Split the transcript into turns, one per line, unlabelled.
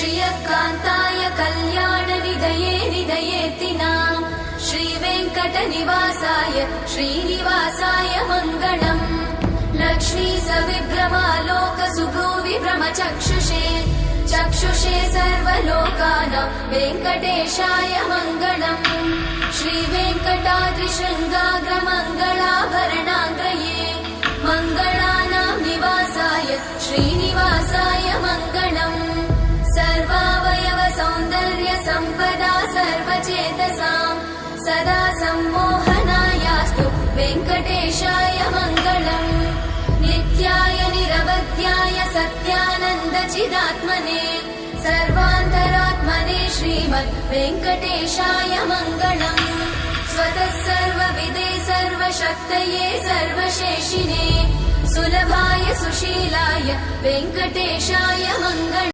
श्रियकान्ताय कल्याणनिधये निधयेतिनाम् श्रीवेङ्कटनिवासाय श्रीनिवासाय मङ्गलम् लक्ष्मी सविभ्रमालोक सुभ्रूविभ्रमचक्षुषे चक्षुषे सर्वलोकानां वेङ्कटेशाय मङ्गलम् श्रीवेङ्कटाद्रिशृङ्गाग्रमङ्गलाभरणाङ्गये मङ्गलानां निवासाय श्रीनिवासाय मङ्गलम् सर्वावयव सौन्दर्य सम्पदा सर्वचेतसां सदा सम्मोहनायास्तु वेङ्कटेशाय मङ्गलम् नित्याय निरवध्याय सत्यानन्दचिदात्मने सर्वान्तरात्मने श्रीमद् वेङ्कटेशाय मङ्गलम् स्वतः सर्वविदे सर्वशक्तये सर्वशेषिने सुलभाय सुशीलाय वेङ्कटेशाय मङ्गलम्।